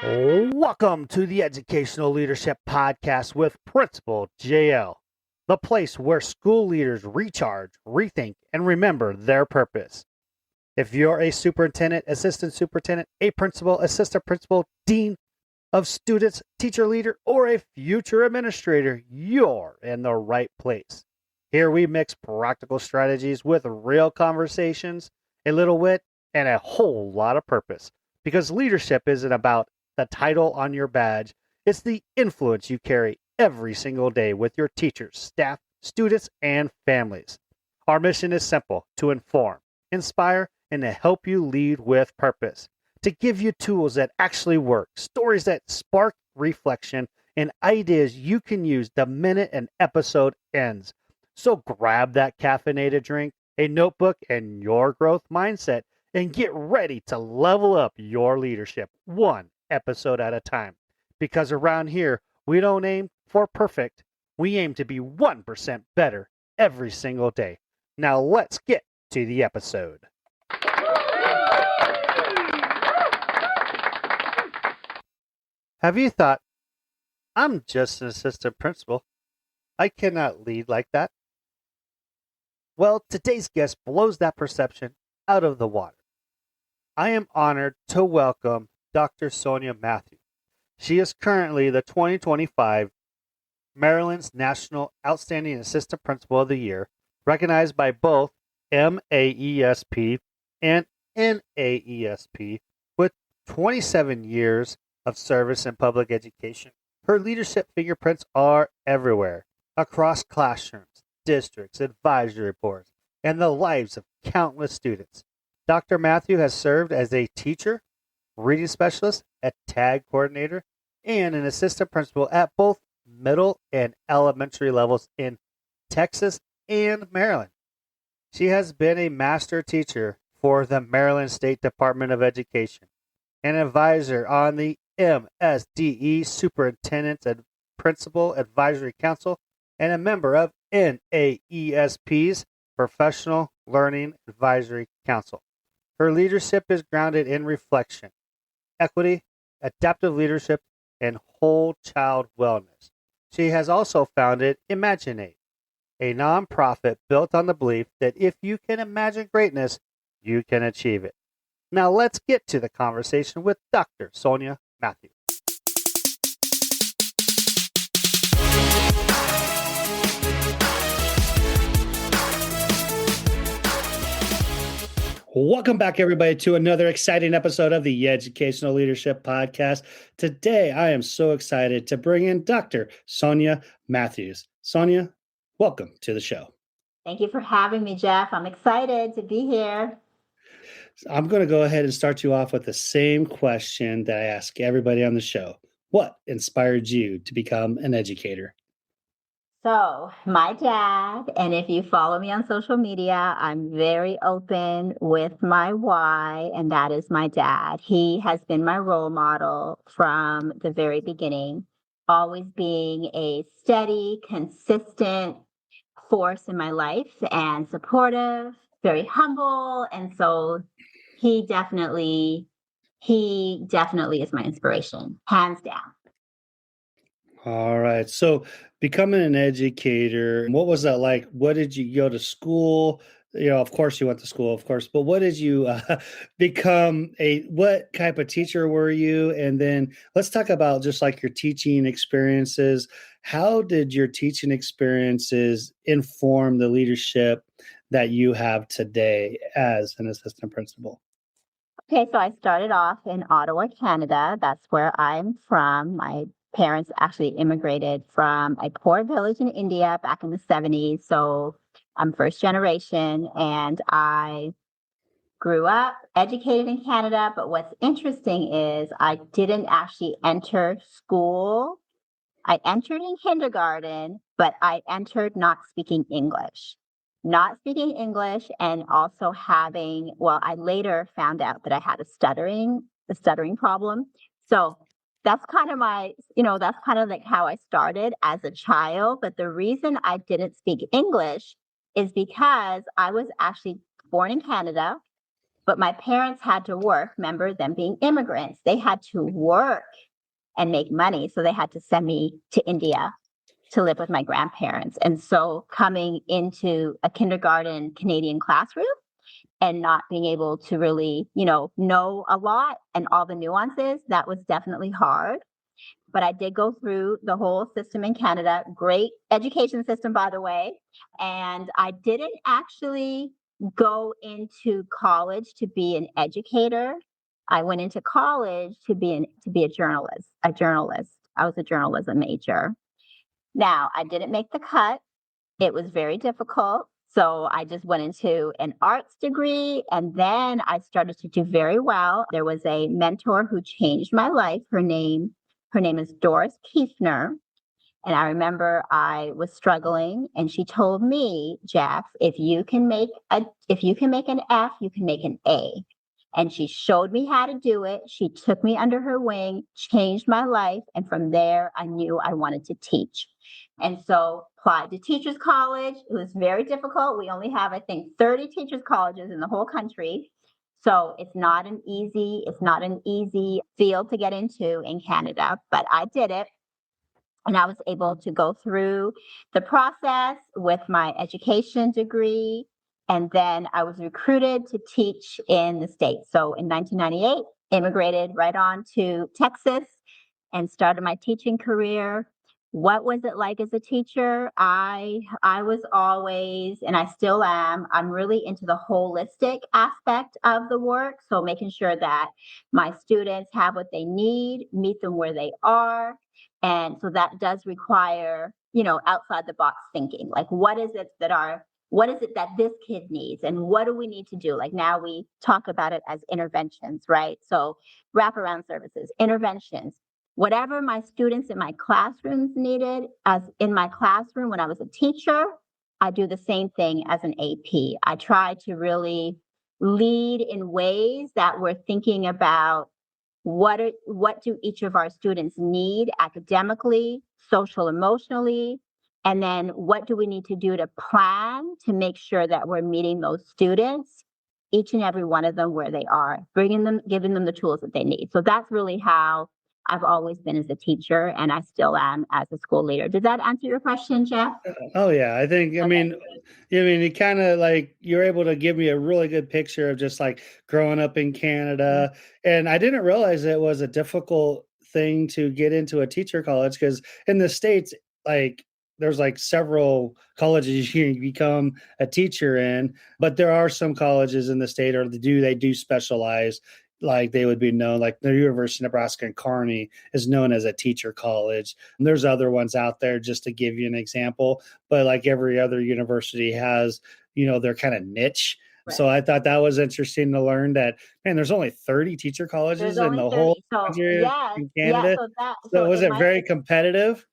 Welcome to the Educational Leadership Podcast with Principal JL, the place where school leaders recharge, rethink, and remember their purpose. If you're a superintendent, assistant superintendent, a principal, assistant principal, dean of students, teacher leader, or a future administrator, you're in the right place. Here we mix practical strategies with real conversations, a little wit, and a whole lot of purpose. Because leadership isn't about the title on your badge, it's the influence you carry every single day with your teachers, staff, students, and families. Our mission is simple: to inform, inspire, and to help you lead with purpose. To give you tools that actually work, stories that spark reflection, and ideas you can use the minute an episode ends. So grab that caffeinated drink, a notebook, and your growth mindset, and get ready to level up your leadership one episode at a time. Because around here, we don't aim for perfect. We aim to be 1% better every single day. Now let's get to the episode. Have you thought, I'm just an assistant principal. I cannot lead like that? Well, today's guest blows that perception out of the water. I am honored to welcome Dr. Sonia Matthew. She is currently the 2025 Maryland's National Outstanding Assistant Principal of the Year, recognized by both MAESP and NAESP, with 27 years of service in public education. Her leadership fingerprints are everywhere, across classrooms, districts, advisory boards, and the lives of countless students. Dr. Matthew has served as a teacher, reading specialist, a tag coordinator, and an assistant principal at both middle and elementary levels in Texas and Maryland. She has been a master teacher for the Maryland State Department of Education, an advisor on the MSDE Superintendent and Principal Advisory Council, and a member of NAESP's Professional Learning Advisory Council. Her leadership is grounded in reflection, equity, adaptive leadership, and whole child wellness. She has also founded Imaginate, a nonprofit built on the belief that if you can imagine greatness, you can achieve it. Now let's get to the conversation with Dr. Sonia Matthew. Welcome back, everybody, to another exciting episode of the Educational Leadership Podcast. Today, I am so excited to bring in Dr. Sonia Matthews. Sonia, welcome to the show. Thank you for having me, Jeff. I'm excited to be here. I'm going to go ahead and start you off with the same question that I ask everybody on the show. What inspired you to become an educator? So, my dad, and if you follow me on social media, I'm very open with my why, and that is my dad. He has been my role model from the very beginning, always being a steady, consistent force in my life and supportive, very humble. And so he definitely is my inspiration, hands down. All right. So becoming an educator, what was that like? What did you go to school? Of course you went to school, of course, but what did you become what type of teacher were you? And then let's talk about just like your teaching experiences. How did your teaching experiences inform the leadership that you have today as an assistant principal? Okay, so I started off in Ottawa, Canada. That's where I'm from. My parents actually immigrated from a poor village in India back in the 70s. So I'm first generation, and I grew up educated in Canada. But what's interesting is I didn't actually enter school. I entered in kindergarten, but I entered not speaking English. And also I later found out that I had a stuttering problem. So that's kind of like how I started as a child. But the reason I didn't speak English is because I was actually born in Canada. But my parents had to work. Remember them being immigrants. They had to work and make money. So they had to send me to India to live with my grandparents. And so coming into a kindergarten Canadian classroom and not being able to really, know a lot and all the nuances, that was definitely hard. But I did go through the whole system in Canada. Great education system, by the way. And I didn't actually go into college to be an educator. I went into college to be a journalist. I was a journalism major. Now, I didn't make the cut. It was very difficult. So I just went into an arts degree, and then I started to do very well. There was a mentor who changed my life. Her name is Doris Kiefner. And I remember I was struggling, and she told me, Jeff, if you can make an F, you can make an A. And she showed me how to do it. She took me under her wing, changed my life. And from there, I knew I wanted to teach. And so applied to teachers college. It was very difficult. We only have, I think, 30 teachers colleges in the whole country. So it's not an easy field to get into in Canada, but I did it. And I was able to go through the process with my education degree. And then I was recruited to teach in the States. So in 1998, immigrated right on to Texas and started my teaching career. What was it like as a teacher? I was always, and I still am, I'm really into the holistic aspect of the work. So making sure that my students have what they need, meet them where they are. And so that does require, outside the box thinking, like what is it that this kid needs and what do we need to do? Like now we talk about it as interventions, right? So wraparound services, interventions, whatever my students in my classrooms needed. As in my classroom when I was a teacher, I do the same thing as an AP. I try to really lead in ways that we're thinking about what do each of our students need academically, social, emotionally, and then what do we need to do to plan to make sure that we're meeting those students, each and every one of them where they are, giving them the tools that they need. So that's really how I've always been as a teacher, and I still am as a school leader. Does that answer your question, Jeff? Oh yeah, I think Okay. you kind of like you're able to give me a really good picture of just like growing up in Canada, and I didn't realize it was a difficult thing to get into a teacher college because in the States, like there's like several colleges you can become a teacher in, but there are some colleges in the state or they do specialize. Like they would be known, like the University of Nebraska in Kearney is known as a teacher college. And there's other ones out there just to give you an example, but like every other university has, their kind of niche. Right. So I thought that was interesting to learn that, man, there's only 30 teacher colleges in the whole country in Canada. So was it very competitive?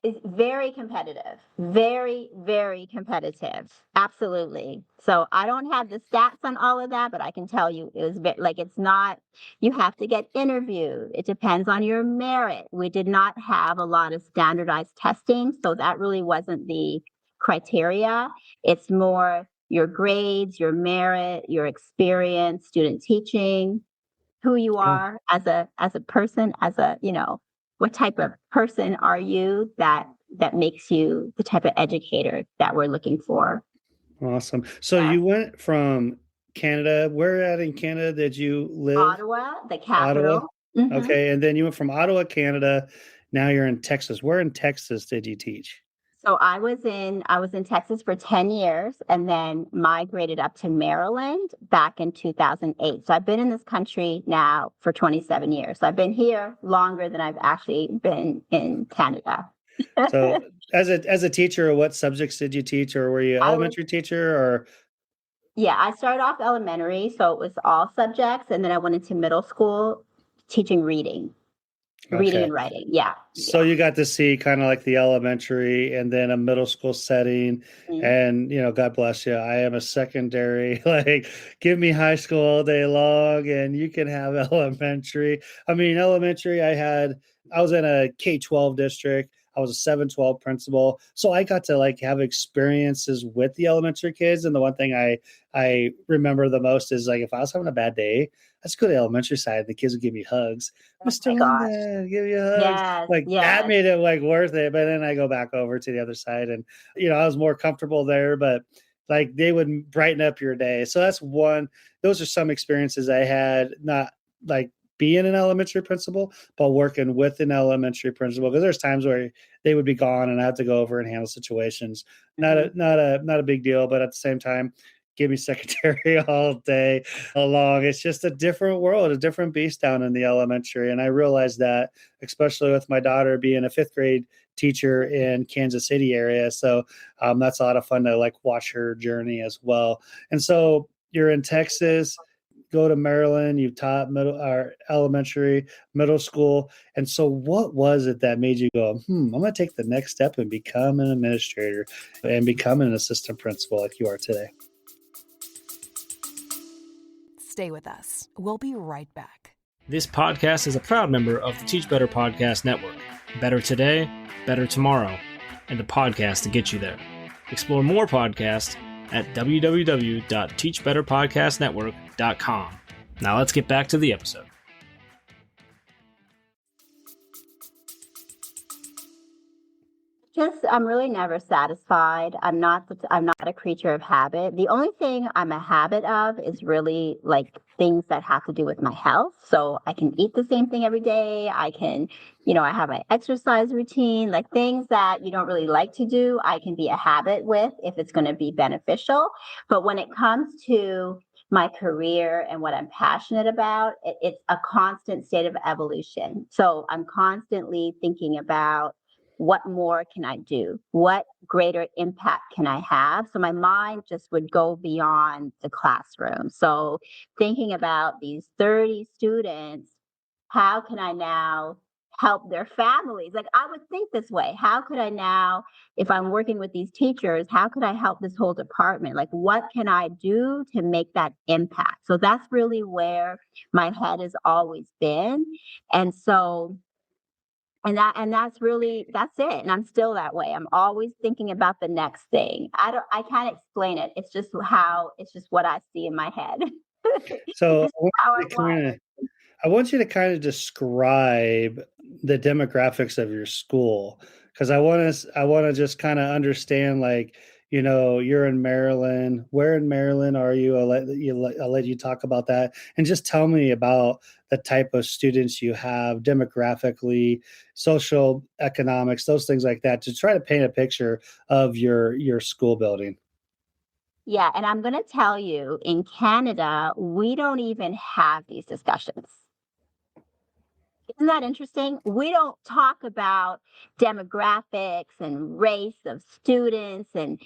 It's very competitive, very, very competitive. Absolutely. So I don't have the stats on all of that, but I can tell you it was it's not, you have to get interviewed. It depends on your merit. We did not have a lot of standardized testing, so that really wasn't the criteria. It's more your grades, your merit, your experience, student teaching, who you are as a person, what type of person are you that makes you the type of educator that we're looking for. Awesome. So Yeah. you went from Canada. Where at in Canada did you live? Ottawa, the Ottawa. capital. Mm-hmm. Okay. And then you went from Ottawa, Canada. Now you're in Texas. Where in Texas did you teach? So I was in Texas for 10 years and then migrated up to Maryland back in 2008. So I've been in this country now for 27 years. So I've been here longer than I've actually been in Canada. So as a teacher, what subjects did you teach, or were you an elementary teacher or? Yeah, I started off elementary, so it was all subjects, and then I went into middle school teaching reading and writing. Yeah. So you got to see kind of like the elementary and then a middle school setting. Mm-hmm. And, God bless you. I am a secondary, like give me high school all day long and you can have elementary. I mean, elementary, I was in a K-12 district. I was a 7-12 principal. So I got to like have experiences with the elementary kids. And the one thing I remember the most is like if I was having a bad day, let's go to the elementary side. The kids would give me hugs. Oh Mr. my gosh. London, give you hugs. Yes, Like that yes. made it like worth it. But then I go back over to the other side and, I was more comfortable there, but like they would brighten up your day. So that's one, those are some experiences I had, not like being an elementary principal, but working with an elementary principal. Because there's times where they would be gone and I had to go over and handle situations. Not a big deal, but at the same time, give me secretary all day long. It's just a different world, a different beast down in the elementary. And I realized that, especially with my daughter being a 5th grade teacher in Kansas City area. So that's a lot of fun to like watch her journey as well. And so you're in Texas, go to Maryland, you've taught elementary, middle school. And so what was it that made you go, I'm going to take the next step and become an administrator and become an assistant principal like you are today? Stay with us. We'll be right back. This podcast is a proud member of the Teach Better Podcast Network. Better today, better tomorrow, and the podcast to get you there. Explore more podcasts at www.teachbetterpodcastnetwork.com. Now let's get back to the episode. I'm really never satisfied. I'm not a creature of habit. The only thing I'm a habit of is really like things that have to do with my health. So I can eat the same thing every day. I can, I have my exercise routine, like things that you don't really like to do, I can be a habit with if it's going to be beneficial. But when it comes to my career and what I'm passionate about, it's a constant state of evolution. So I'm constantly thinking about what more can I do? What greater impact can I have? So my mind just would go beyond the classroom. So thinking about these 30 students, how can I now help their families? Like I would think this way. How could I now, if I'm working with these teachers, how could I help this whole department? Like what can I do to make that impact? So that's really where my head has always been. And so that's it. And I'm still that way. I'm always thinking about the next thing. I can't explain it. It's just what I see in my head. So I I want you to kind of describe the demographics of your school, because I want to just kind of understand, like, you're in Maryland. Where in Maryland are you? I'll let you talk about that, and just tell me about the type of students you have, demographically, social economics, those things like that, to try to paint a picture of your school building. Yeah, and I'm going to tell you, in Canada, we don't even have these discussions. Isn't that interesting? We don't talk about demographics and race of students and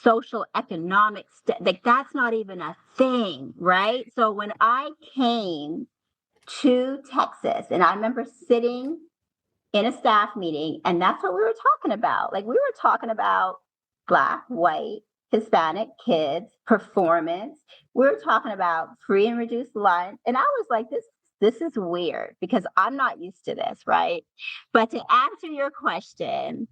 social economics. Like that's not even a thing, right? So when I came to Texas, and I remember sitting in a staff meeting, and that's what we were talking about. Like we were talking about Black, white, Hispanic kids, performance. We were talking about free and reduced lunch. And I was like, this is weird because I'm not used to this, right? But to answer your question,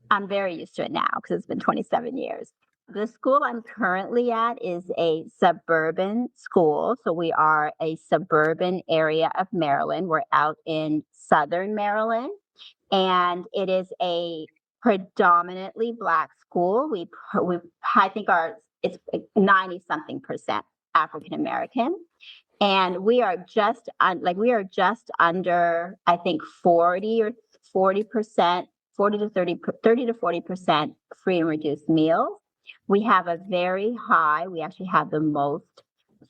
I'm very used to it now because it's been 27 years. The school I'm currently at is a suburban school. So we are a suburban area of Maryland. We're out in southern Maryland, and it is a predominantly Black school. I think it's 90 something percent African American. And we are just under, I think 40% to 30 to 40% free and reduced meals. We have we actually have the most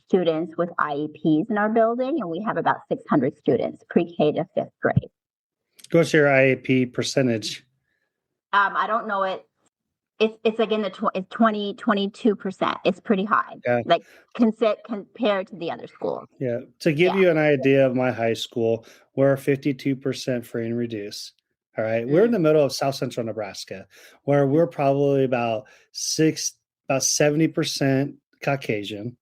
students with IEPs in our building, and we have about 600 students pre-K to 5th grade. What's your IEP percentage? I don't know it. It's like in the 22%. It's pretty high, Yeah. like compared to the other schools. Yeah. To give you an idea of my high school, we're 52% free and reduced. All right. We're in the middle of South Central Nebraska, where we're probably about 70% Caucasian.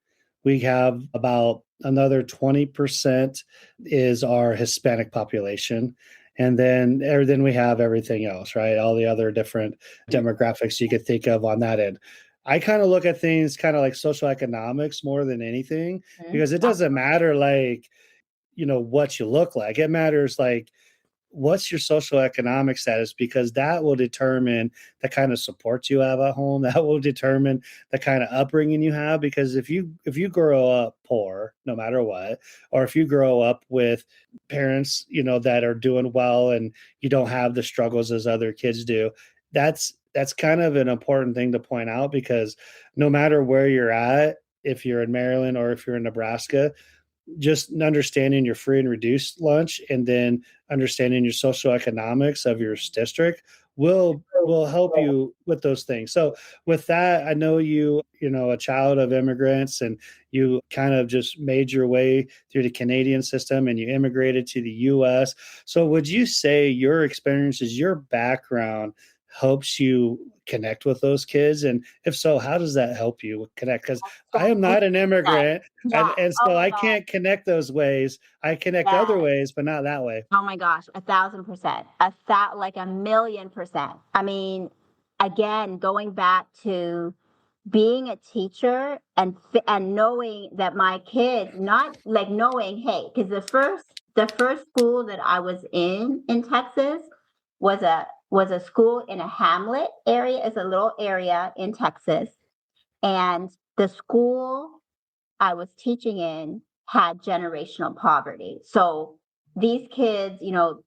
We have about another 20% is our Hispanic population. And then we have everything else, right? All the other different demographics you could think of on that end. I kind of look at things kind of like social economics more than anything, because it doesn't matter like, what you look like. It matters like what's your social economic status, because that will determine the kind of support you have at home. That will determine the kind of upbringing you have, because if you grow up poor no matter what, or if you grow up with parents that are doing well and you don't have the struggles as other kids do, that's kind of an important thing to point out, because no matter where you're at, if you're in Maryland or if you're in Nebraska, just understanding your free and reduced lunch, and then understanding your social economics of your district will help you with those things. So with that, I know a child of immigrants, and you kind of just made your way through the Canadian system and you immigrated to the US. So would you say your experiences, your background helps you connect with those kids? And if so, how does that help you connect? Because I am not an immigrant, and Oh so my I God. can't connect those ways. I connect other ways, but not that way. Oh my gosh, 1,000%, like 1,000,000%. I mean, again, going back to being a teacher and knowing that my kids, not like knowing, hey, because the first school that I was in Texas was a school in a hamlet area. It's a little area in Texas, and the school I was teaching in had generational poverty. So these kids,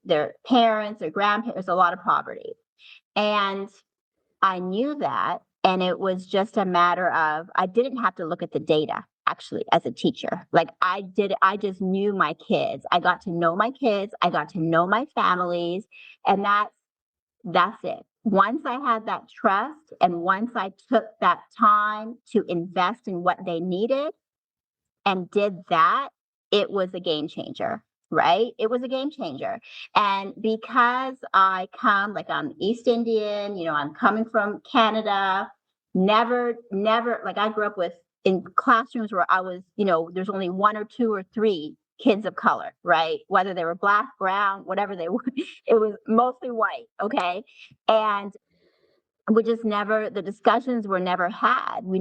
their parents or grandparents, a lot of poverty. And I knew that. And it was just a matter of, I didn't have to look at the data actually as a teacher. Like I just knew my kids. I got to know my kids. I got to know my families. And that's it. Once I had that trust and once I took that time to invest in what they needed, and did that, it was a game changer, right? It was a game changer. And because I come, like I'm East Indian, I'm coming from Canada, never, like I grew up in classrooms where I was, there's only one or two or three kids of color, right? Whether they were black, brown, whatever they were, it was mostly white, okay? And the discussions were never had. I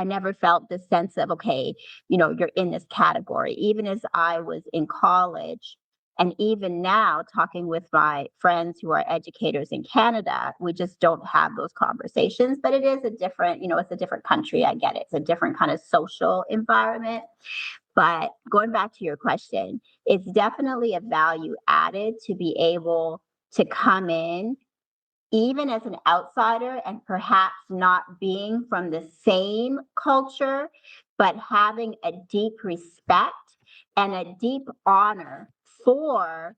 never felt this sense of, okay, you're in this category. Even as I was in college, and even now talking with my friends who are educators in Canada, we just don't have those conversations. But it is it's a different country. I get it. It's a different kind of social environment. But going back to your question, it's definitely a value added to be able to come in even as an outsider and perhaps not being from the same culture, but having a deep respect and a deep honor for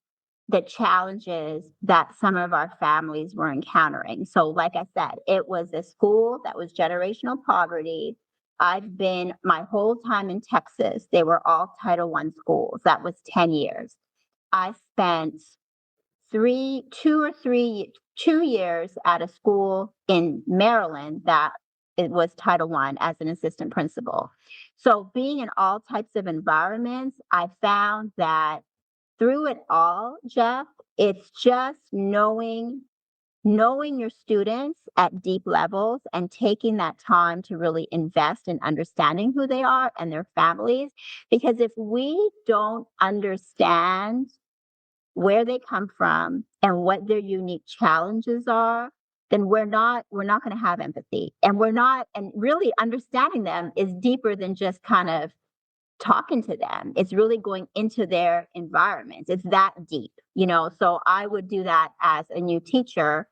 the challenges that some of our families were encountering. So, like I said, it was a school that was generational poverty. I've been my whole time in Texas, they were all Title I schools. That was 10 years. I spent 2 years at a school in Maryland that it was Title I as an assistant principal. So being in all types of environments, I found that through it all, Jeff, it's just knowing your students at deep levels and taking that time to really invest in understanding who they are and their families. Because if we don't understand where they come from and what their unique challenges are, then we're not going to have empathy. And really understanding them is deeper than just kind of talking to them. It's really going into their environments. It's that deep, So I would do that as a new teacher.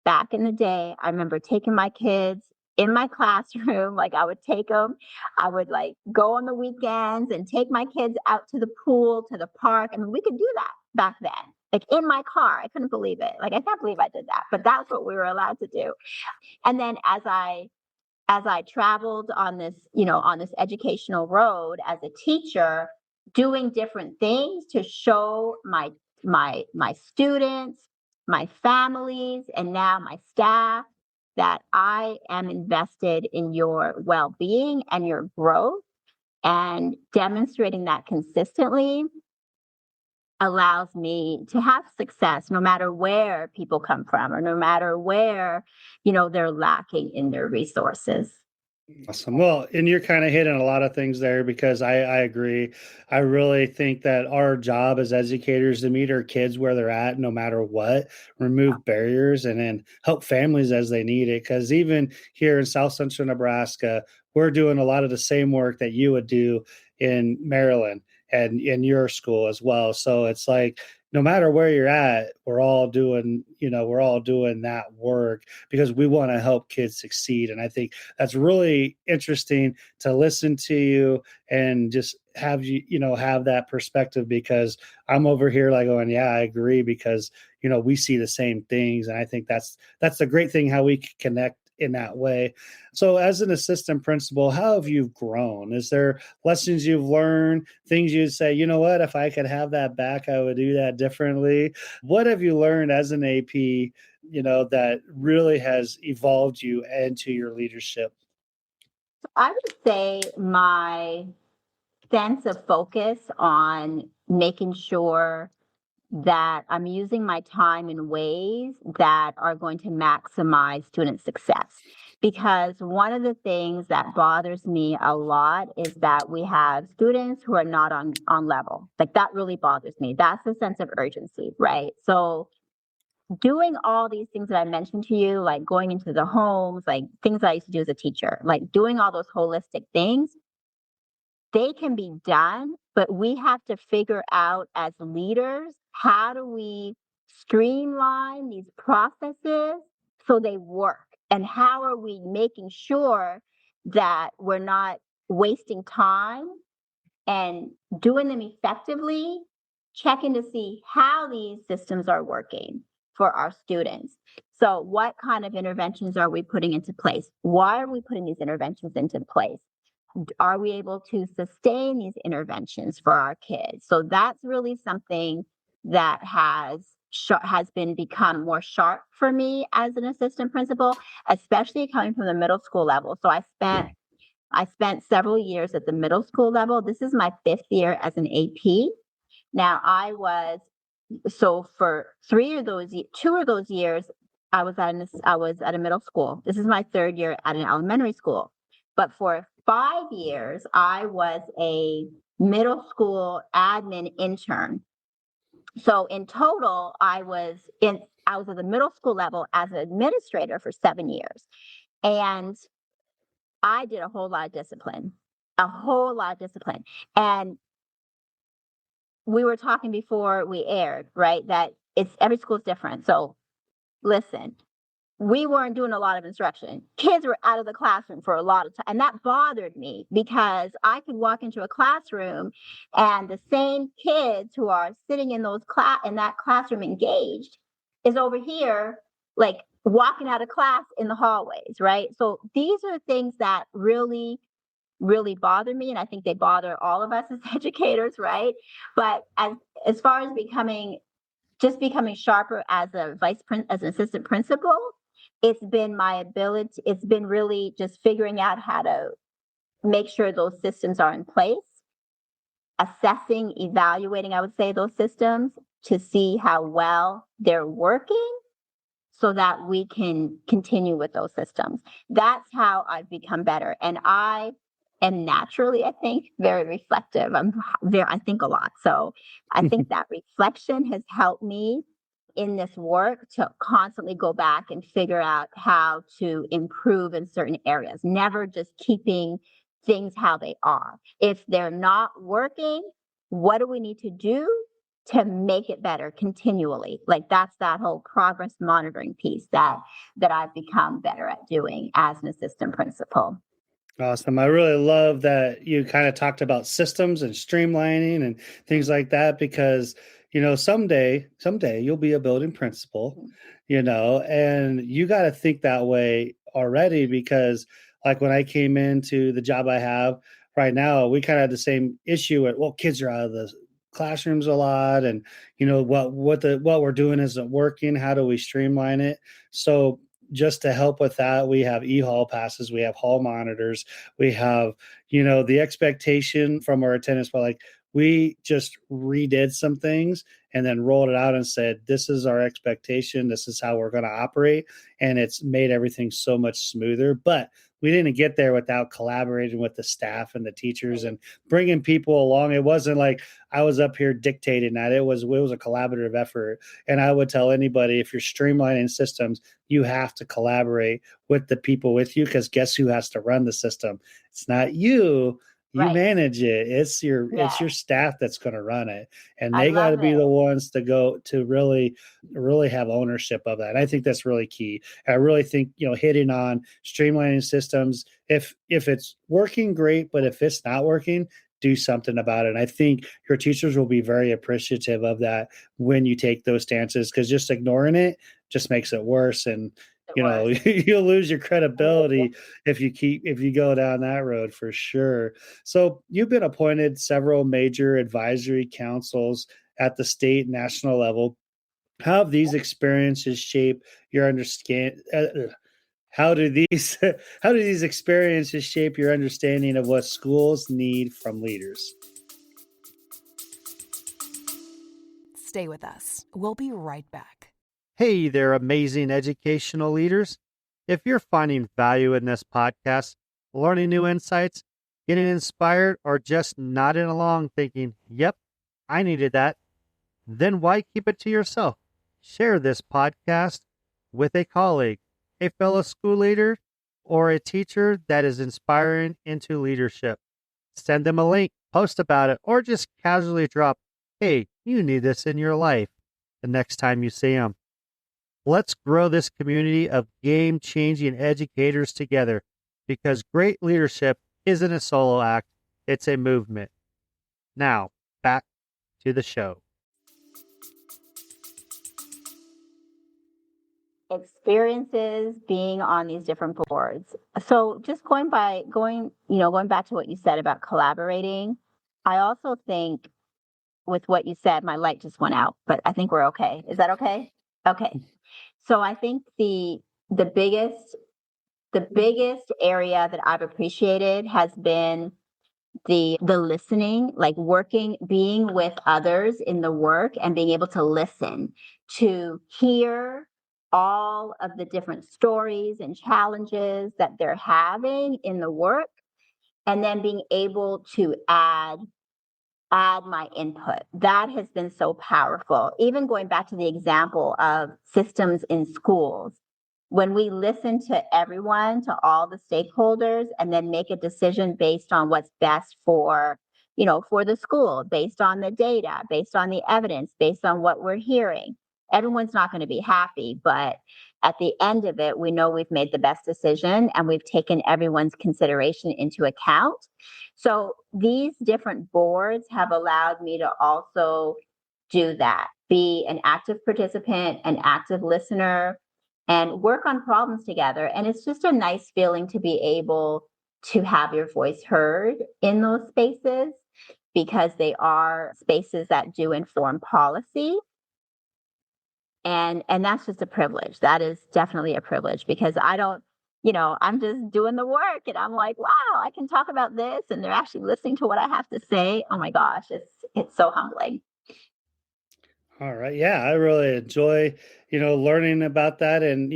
Back in the day, I remember taking my kids in my classroom. Like I would take them, I would like go on the weekends and take my kids out to the pool, to the park. I mean, we could do that back then, like in my car. I couldn't believe it. Like, I can't believe I did that, but that's what we were allowed to do. And then as I traveled on this educational road as a teacher, doing different things to show my students, my families, and now my staff that I am invested in your well-being and your growth, and demonstrating that consistently, allows me to have success no matter where people come from or no matter where, they're lacking in their resources. Awesome. Well, and you're kind of hitting a lot of things there because I agree. I really think that our job as educators to meet our kids where they're at, no matter what, remove barriers and then help families as they need it. Because even here in South Central Nebraska, we're doing a lot of the same work that you would do in Maryland and in your school as well. So it's like, no matter where you're at, we're all doing that work because we want to help kids succeed. And I think that's really interesting to listen to you and just have have that perspective, because I'm over here like going, yeah, I agree, because, we see the same things. And I think that's the great thing, how we can connect in that way. So as an assistant principal, how have you grown? Is there lessons you've learned, things you'd say, you know what, if I could have that back, I would do that differently? What have you learned as an AP, that really has evolved you into your leadership? I would say my sense of focus on making sure that I'm using my time in ways that are going to maximize student success. Because one of the things that bothers me a lot is that we have students who are not on level. Like, that really bothers me. That's a sense of urgency, right? So doing all these things that I mentioned to you, like going into the homes, like things that I used to do as a teacher, like doing all those holistic things, they can be done, but we have to figure out as leaders, how do we streamline these processes so they work? And how are we making sure that we're not wasting time and doing them effectively, checking to see how these systems are working for our students? So what kind of interventions are we putting into place? Why are we putting these interventions into place? Are we able to sustain these interventions for our kids? So that's really something that has become more sharp for me as an assistant principal, especially coming from the middle school level. So I spent several years at the middle school level. This is my 5th year as an AP. Now for 2 of those years, I was at a middle school. This is my 3rd year at an elementary school. But for 5 years, I was a middle school admin intern. So in total, I was at the middle school level as an administrator for 7 years. And I did a whole lot of discipline. And we were talking before we aired, right? That every school's different. So listen, we weren't doing a lot of instruction. Kids were out of the classroom for a lot of time. And that bothered me because I could walk into a classroom and the same kids who are sitting in that classroom engaged is over here, like walking out of class in the hallways, right? So these are things that really, really bother me. And I think they bother all of us as educators, right? But as far as becoming sharper as an assistant principal, it's been really just figuring out how to make sure those systems are in place, assessing, evaluating, I would say, those systems to see how well they're working so that we can continue with those systems. That's how I've become better. And I am naturally, I think, very reflective. I think a lot. So I think that reflection has helped me in this work to constantly go back and figure out how to improve in certain areas, never just keeping things how they are. If they're not working, what do we need to do to make it better continually? Like, that's that whole progress monitoring piece that I've become better at doing as an assistant principal. Awesome. I really love that you kind of talked about systems and streamlining and things like that, because, someday you'll be a building principal, and you got to think that way already, because like when I came into the job I have right now, we kind of had the same issue kids are out of the classrooms a lot, and what we're doing isn't working. How do we streamline it? So just to help with that, we have e-hall passes, we have hall monitors, we have, the expectation from our attendance, but like we just redid some things and then rolled it out and said, this is our expectation. This is how we're going to operate. And it's made everything so much smoother. But we didn't get there without collaborating with the staff and the teachers and bringing people along. It wasn't like I was up here dictating that. It was a collaborative effort. And I would tell anybody, if you're streamlining systems, you have to collaborate with the people with you, because guess who has to run the system? It's not you. You Right. manage it. It's your staff that's going to run it, and they got to be the ones to go to really have ownership of that. And I think that's really key. I really think hitting on streamlining systems. If it's working, great, but if it's not working, do something about it. And I think your teachers will be very appreciative of that when you take those stances, because just ignoring it just makes it worse. And you'll lose your credibility if you go down that road, for sure. So you've been appointed several major advisory councils at the state and national level. How have these experiences shape your understanding? How do these experiences shape your understanding of what schools need from leaders? Stay with us. We'll be right back. Hey there, amazing educational leaders. If you're finding value in this podcast, learning new insights, getting inspired, or just nodding along thinking, yep, I needed that, then why keep it to yourself? Share this podcast with a colleague, a fellow school leader, or a teacher that is inspiring into leadership. Send them a link, post about it, or just casually drop, hey, you need this in your life the next time you see them. Let's grow this community of game-changing educators together, because great leadership isn't a solo act, it's a movement. Now, back to the show. Experiences being on these different boards. So just going back to what you said about collaborating, I also think with what you said, my light just went out, but I think we're okay. Is that okay? Okay. So I think the biggest area that I've appreciated has been the listening, like being with others in the work and being able to listen, to hear all of the different stories and challenges that they're having in the work, and then being able to add my input. That has been so powerful. Even going back to the example of systems in schools, when we listen to everyone, to all the stakeholders, and then make a decision based on what's best for the school, based on the data, based on the evidence, based on what we're hearing, everyone's not going to be happy, but at the end of it, we know we've made the best decision and we've taken everyone's consideration into account. So these different boards have allowed me to also do that, be an active participant, an active listener, and work on problems together. And it's just a nice feeling to be able to have your voice heard in those spaces, because they are spaces that do inform policy. And that's just a privilege. That is definitely a privilege, because I don't, I'm just doing the work and I'm like, wow, I can talk about this and they're actually listening to what I have to say. Oh my gosh, it's so humbling. All right. Yeah, I really enjoy, learning about that. And,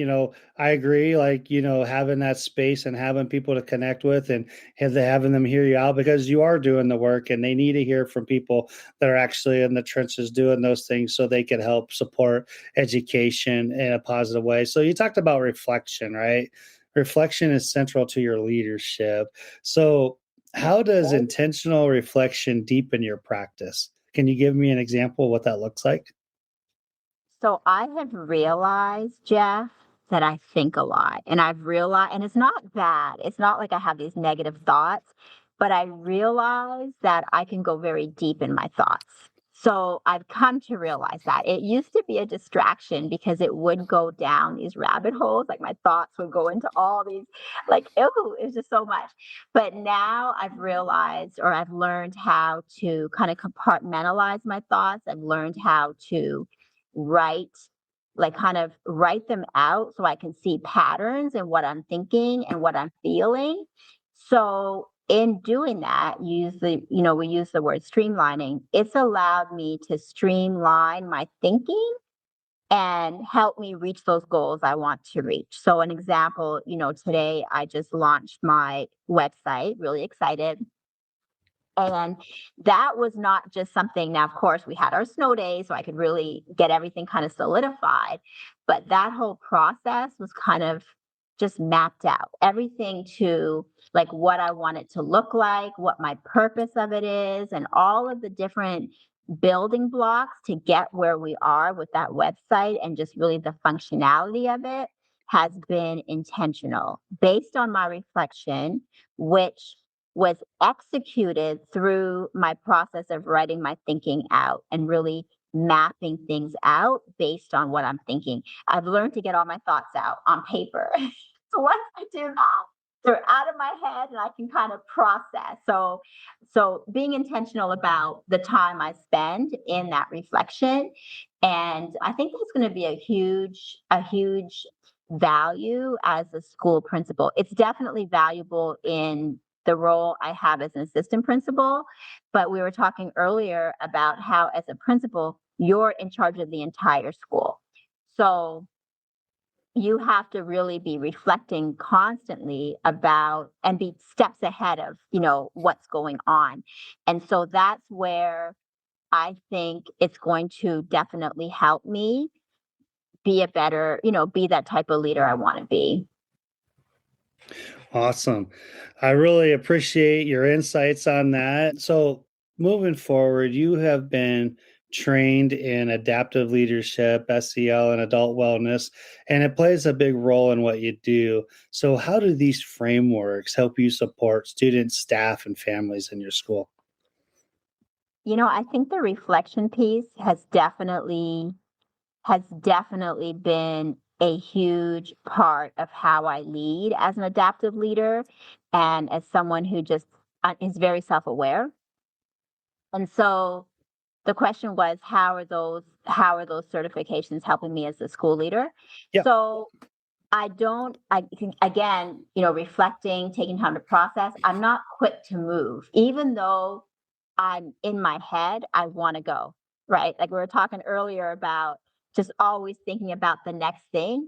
I agree, like, having that space and having people to connect with and having them hear you out, because you are doing the work and they need to hear from people that are actually in the trenches doing those things, so they can help support education in a positive way. So you talked about reflection, right? Reflection is central to your leadership. So how does intentional reflection deepen your practice? Can you give me an example of what that looks like? So I have realized, Jeff, that I think a lot, and I've realized, and it's not bad. It's not like I have these negative thoughts, but I realize that I can go very deep in my thoughts. So I've come to realize that it used to be a distraction, because it would go down these rabbit holes. Like my thoughts would go into all these, like, ew, it was just so much. But now I've realized, or I've learned how to kind of compartmentalize my thoughts. I've learned how to write them out so I can see patterns in what I'm thinking and what I'm feeling. So in doing that, we use the word streamlining. It's allowed me to streamline my thinking and help me reach those goals I want to reach. So an example, today I just launched my website, really excited. And that was not just something, now, of course, we had our snow days, so I could really get everything kind of solidified. But that whole process was kind of just mapped out, everything to like what I want it to look like, what my purpose of it is, and all of the different building blocks to get where we are with that website, and just really the functionality of it has been intentional based on my reflection, which was executed through my process of writing my thinking out and really mapping things out based on what I'm thinking. I've learned to get all my thoughts out on paper. So once I do that, they're out of my head and I can kind of process. So being intentional about the time I spend in that reflection. And I think that's going to be a huge value as a school principal. It's definitely valuable in the role I have as an assistant principal. But we were talking earlier about how, as a principal, you're in charge of the entire school. So you have to really be reflecting constantly about and be steps ahead of, what's going on. And so that's where I think it's going to definitely help me be a better, be that type of leader I want to be. Awesome. I really appreciate your insights on that. So, moving forward, you have been trained in adaptive leadership, SEL, and adult wellness, and it plays a big role in what you do. So, how do these frameworks help you support students, staff, and families in your school? I think the reflection piece has definitely been a huge part of how I lead as an adaptive leader and as someone who just is very self-aware. And so the question was, how are those certifications helping me as a school leader? Yeah. So again, reflecting, taking time to process, I'm not quick to move, even though I'm in my head, I want to go, right? Like we were talking earlier about just always thinking about the next thing.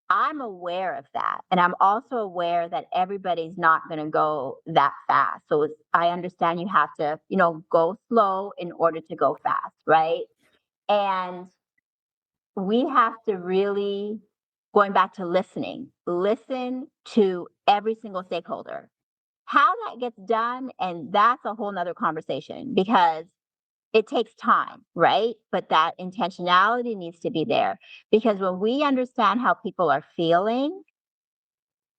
I'm aware of that. And I'm also aware that everybody's not going to go that fast. So I understand you have to, go slow in order to go fast, right? And we have to really, going back to listen to every single stakeholder. How that gets done, and that's a whole nother conversation because it takes time, right? But that intentionality needs to be there because when we understand how people are feeling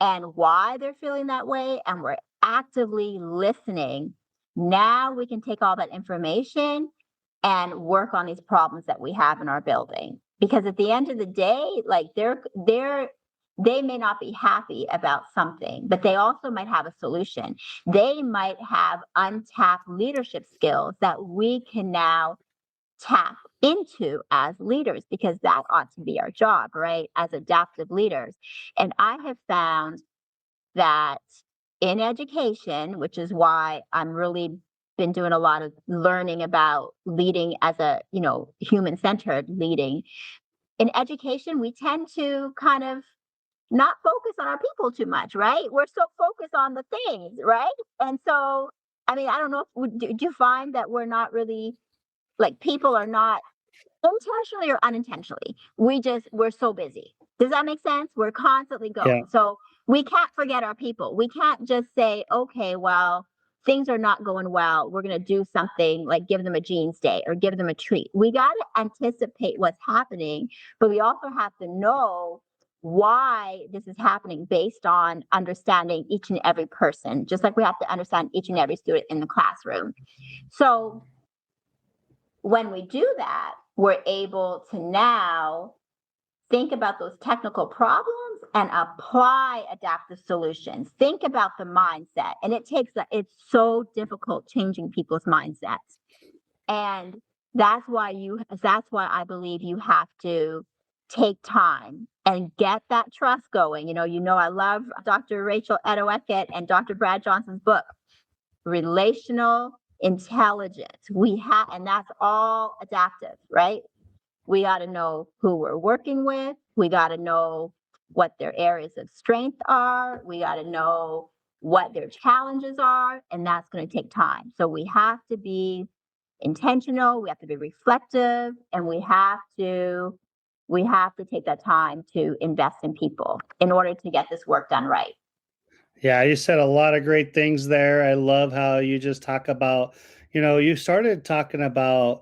and why they're feeling that way, and we're actively listening, now we can take all that information and work on these problems that we have in our building. Because at the end of the day, like they may not be happy about something, but they also might have a solution. They might have untapped leadership skills that we can now tap into as leaders, because that ought to be our job, right? As adaptive leaders. And I have found that in education, which is why I'm really been doing a lot of learning about leading as a, human-centered leading. In education, we tend to kind of not focus on our people too much, right? We're so focused on the things, right? And so, I mean, I don't know, do you find that we're not really, like, people are not intentionally or unintentionally, we're so busy. Does that make sense? We're constantly going. Yeah. So we can't forget our people. We can't just say, okay, well, things are not going well, we're going to do something like give them a jeans day or give them a treat. We got to anticipate what's happening, but we also have to know why this is happening based on understanding each and every person, just like we have to understand each and every student in the classroom. So when we do that, we're able to now think about those technical problems and apply adaptive solutions. Think about the mindset. And it's so difficult changing people's mindsets. And that's why I believe you have to take time and get that trust going. I love Dr. Rachel Edoeket and Dr. Brad Johnson's book, relational intelligence. And that's all adaptive, right? We got to know who we're working with. We got to know what their areas of strength are. We got to know what their challenges are. And that's going to take time. So we have to be intentional. We have to be reflective, and we have to take that time to invest in people in order to get this work done right. Yeah, you said a lot of great things there. I love how you just talk about, you started talking about,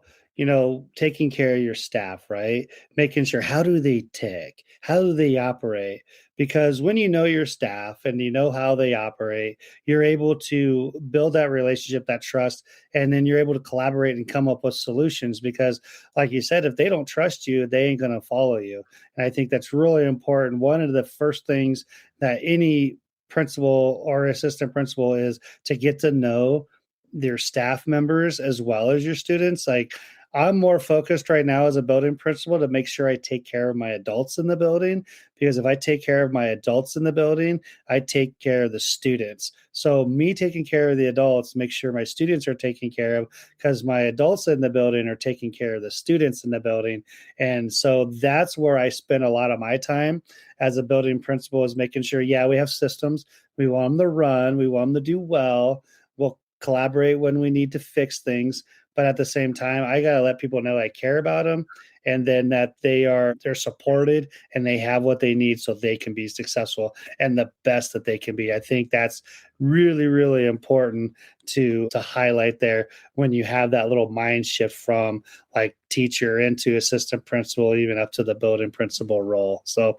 taking care of your staff, right? Making sure, how do they tick? How do they operate? Because when you know your staff and you know how they operate, you're able to build that relationship, that trust, and then you're able to collaborate and come up with solutions. Because, like you said, if they don't trust you, they ain't going to follow you. And I think that's really important. One of the first things that any principal or assistant principal is to get to know their staff members as well as your students. Like, I'm more focused right now as a building principal to make sure I take care of my adults in the building, because if I take care of my adults in the building, I take care of the students. So me taking care of the adults, make sure my students are taken care of, because my adults in the building are taking care of the students in the building. And so that's where I spend a lot of my time as a building principal, is making sure, yeah, we have systems. We want them to run. We want them to do well. We'll collaborate when we need to fix things. But at the same time, I got to let people know I care about them, and then that they're supported and they have what they need so they can be successful and the best that they can be. I think that's really, really important to highlight there when you have that little mind shift from like teacher into assistant principal, even up to the building principal role. So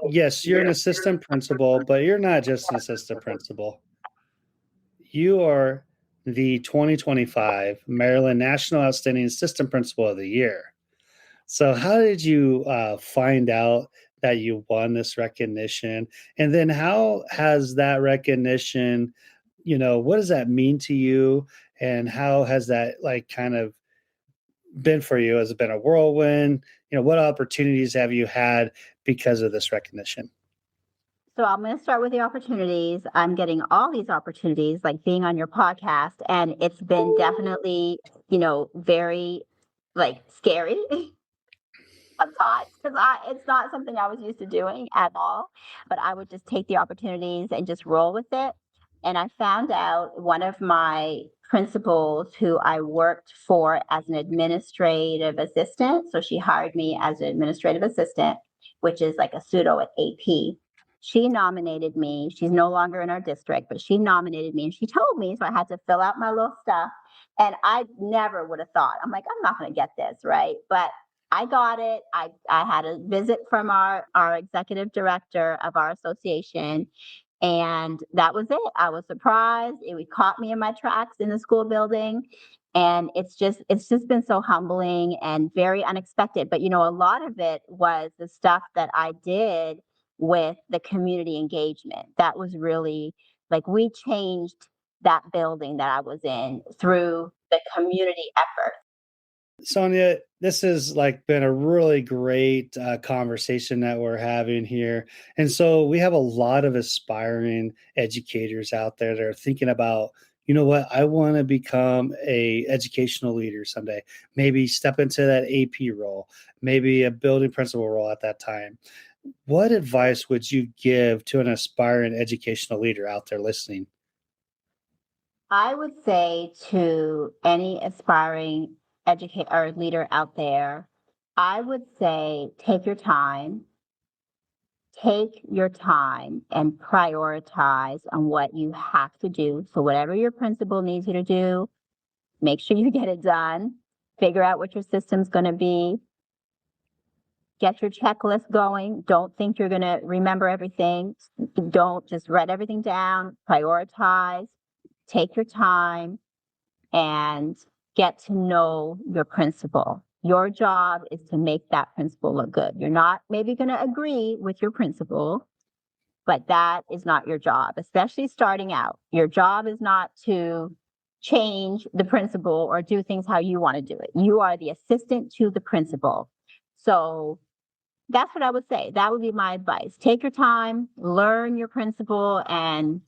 yes, you're an assistant principal, but you're not just an assistant principal. You are the 2025 Maryland National Outstanding Assistant Principal of the Year. So how did you find out that you won this recognition? And then how has that recognition, what does that mean to you? And how has that kind of been for you? Has it been a whirlwind? What opportunities have you had because of this recognition? So I'm going to start with the opportunities. I'm getting all these opportunities, like being on your podcast, and it's been definitely, very scary sometimes, because it's not something I was used to doing at all. But I would just take the opportunities and just roll with it. And I found out one of my principals who I worked for as an administrative assistant. So she hired me as an administrative assistant, which is like a pseudo at AP. She nominated me. She's no longer in our district, but she nominated me and she told me, so I had to fill out my little stuff. And I never would have thought, I'm like, I'm not going to get this, right? But I got it. I had a visit from our executive director of our association, and that was it. I was surprised. It caught me in my tracks in the school building. And it's just been so humbling and very unexpected. But, a lot of it was the stuff that I did with the community engagement. That was really we changed that building that I was in through the community effort. Sonia, this has been a really great conversation that we're having here. And so we have a lot of aspiring educators out there that are thinking about, I want to become a educational leader someday, maybe step into that AP role, maybe a building principal role at that time. What advice would you give to an aspiring educational leader out there listening? I would say to any aspiring educator or leader out there, I would say take your time and prioritize on what you have to do. So whatever your principal needs you to do, make sure you get it done. Figure out what your system's going to be. Get your checklist going. Don't think you're going to remember everything. Don't just write everything down. Prioritize. Take your time and get to know your principal. Your job is to make that principal look good. You're not maybe going to agree with your principal, but that is not your job, especially starting out. Your job is not to change the principal or do things how you want to do it. You are the assistant to the principal. So that's what I would say. That would be my advice. Take your time, learn your principal, and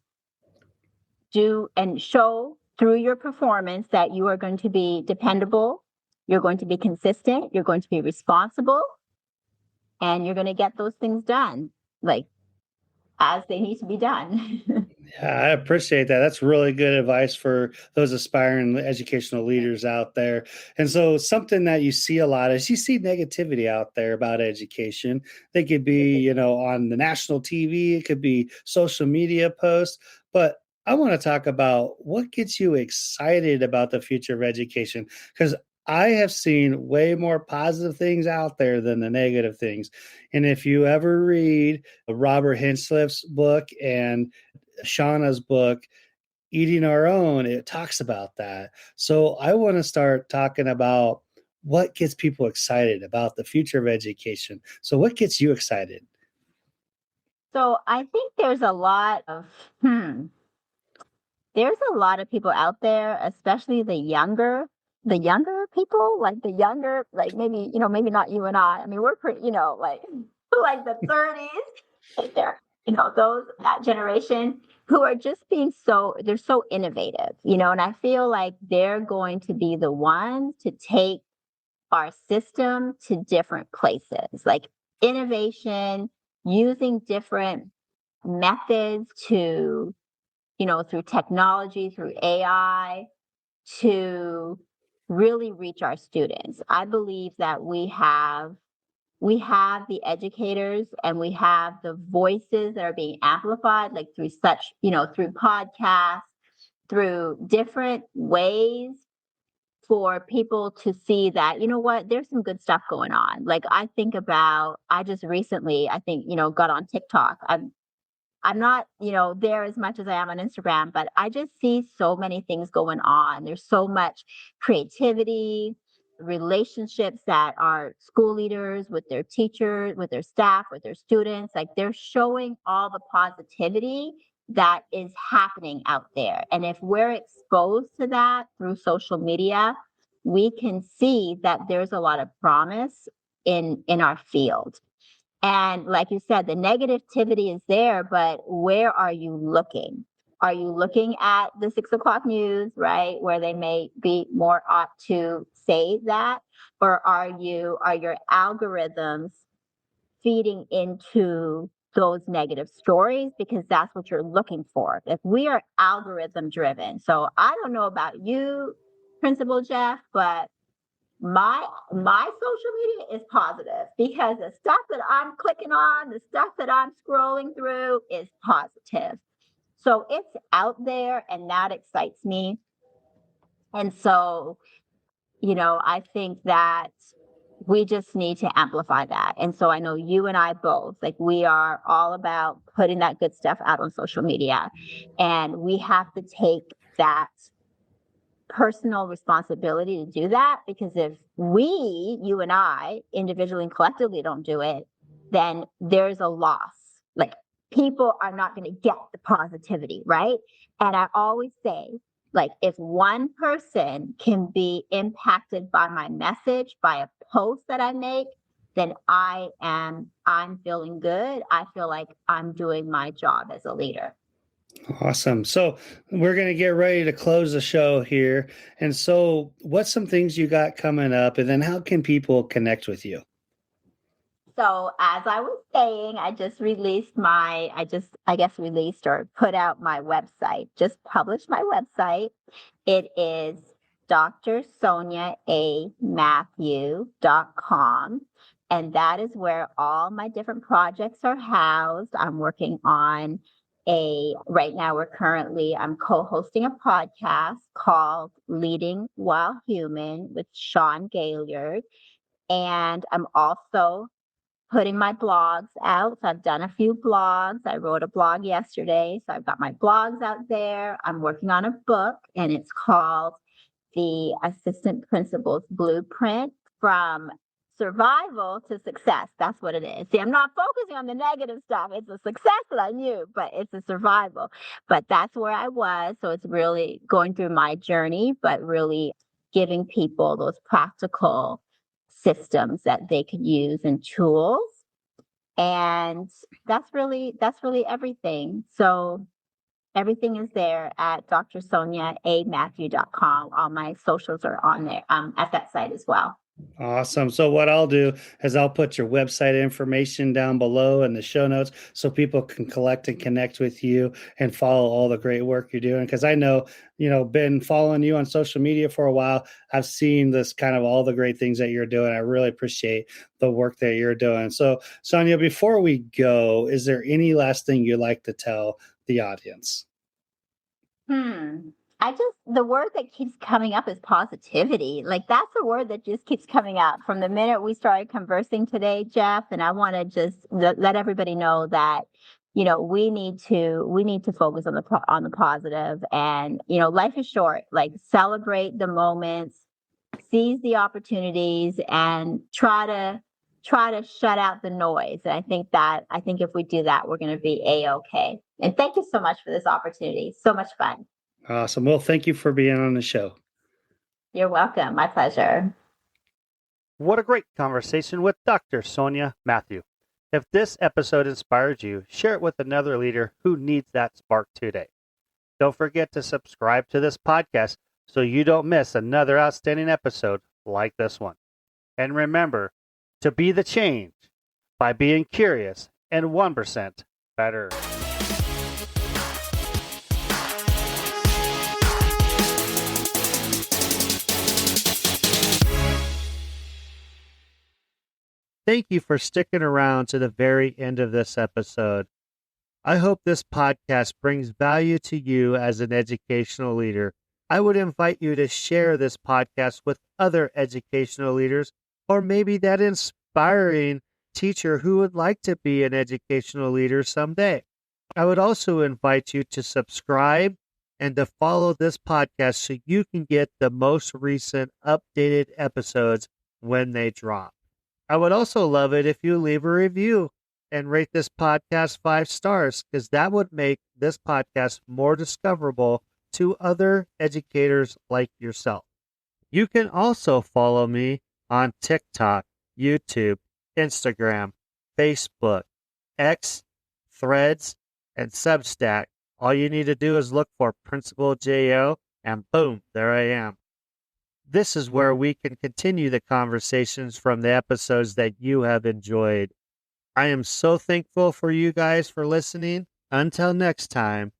do and show through your performance that you are going to be dependable, you're going to be consistent, you're going to be responsible, and you're going to get those things done, like as they need to be done. Yeah, I appreciate that. That's really good advice for those aspiring educational leaders out there. And so, something that you see a lot is you see negativity out there about education. They could be, on the national TV, it could be social media posts. But I want to talk about what gets you excited about the future of education, because I have seen way more positive things out there than the negative things. And if you ever read Robert Hinchliff's book and Shauna's book, Eating Our Own, it talks about that. So I want to start talking about what gets people excited about the future of education. So what gets you excited? So I think there's a lot of people out there, especially the younger people, like the younger, like maybe, maybe not you and I. I mean, we're pretty, like the 30s, like they're, that generation who are just they're so innovative, and I feel like they're going to be the ones to take our system to different places, like innovation, using different methods to, through technology, through AI, to really reach our students. I believe that we have the educators and we have the voices that are being amplified, like through through podcasts, through different ways for people to see that, there's some good stuff going on. Like I just recently, got on TikTok. I'm not, there as much as I am on Instagram, but I just see so many things going on. There's so much creativity, relationships that are school leaders with their teachers, with their staff, with their students. Like they're showing all the positivity that is happening out there. And if we're exposed to that through social media, we can see that there's a lot of promise in our field. And like you said, the negativity is there, but where are you looking? Are you looking at the 6 o'clock news, right? Where they may be more apt to say that? Or are your algorithms feeding into those negative stories because that's what you're looking for? If we are algorithm driven. So I don't know about you, Principal Jeff, but my social media is positive because the stuff that I'm clicking on, the stuff that I'm scrolling through is positive. So it's out there and that excites me. And so, I think that we just need to amplify that. And so I know you and I both, like we are all about putting that good stuff out on social media. And we have to take that personal responsibility to do that, because if you and I, individually and collectively don't do it, then there's a loss. Like people are not going to get the positivity, right? And I always say, like, if one person can be impacted by my message, by a post that I make, then I'm feeling good. I feel like I'm doing my job as a leader. Awesome. So we're going to get ready to close the show here. And so what's some things you got coming up, and then how can people connect with you? So as I was saying, I just released released or put out my website, just published my website. It is drsoniamatthew.com. And that is where all my different projects are housed. I'm working on right now I'm co-hosting a podcast called Leading While Human with Sean Gaillard. And I'm also putting my blogs out. So I've done a few blogs. I wrote a blog yesterday. So I've got my blogs out there. I'm working on a book and it's called The Assistant Principal's Blueprint from Survival to Success. That's what it is. See, I'm not focusing on the negative stuff. It's a success that I knew, but it's a survival. But that's where I was. So it's really going through my journey, but really giving people those practical systems that they could use and tools. And that's really everything. So Everything is there at drsoniamatthew.com. All my socials are on there at that site as well. Awesome. So what I'll do is I'll put your website information down below in the show notes so people can collect and connect with you and follow all the great work you're doing. Because I know, been following you on social media for a while. I've seen this kind of all the great things that you're doing. I really appreciate the work that you're doing. So Sonia, before we go, is there any last thing you'd like to tell the audience? The word that keeps coming up is positivity. Like, that's a word that just keeps coming up from the minute we started conversing today, Jeff. And I want to just let everybody know that, we need to focus on the positive. And, life is short. Like, celebrate the moments, seize the opportunities, and try to shut out the noise. And I think if we do that, we're going to be A-okay. And thank you so much for this opportunity. So much fun. Awesome. Well, thank you for being on the show. You're welcome. My pleasure. What a great conversation with Dr. Sonia Matthew. If this episode inspired you, share it with another leader who needs that spark today. Don't forget to subscribe to this podcast so you don't miss another outstanding episode like this one. And remember to be the change by being curious and 1% better. Thank you for sticking around to the very end of this episode. I hope this podcast brings value to you as an educational leader. I would invite you to share this podcast with other educational leaders, or maybe that inspiring teacher who would like to be an educational leader someday. I would also invite you to subscribe and to follow this podcast so you can get the most recent updated episodes when they drop. I would also love it if you leave a review and rate this podcast 5 stars, because that would make this podcast more discoverable to other educators like yourself. You can also follow me on TikTok, YouTube, Instagram, Facebook, X, Threads, and Substack. All you need to do is look for Principal J.O., and boom, there I am. This is where we can continue the conversations from the episodes that you have enjoyed. I am so thankful for you guys for listening. Until next time,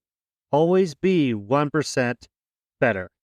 always be 1% better.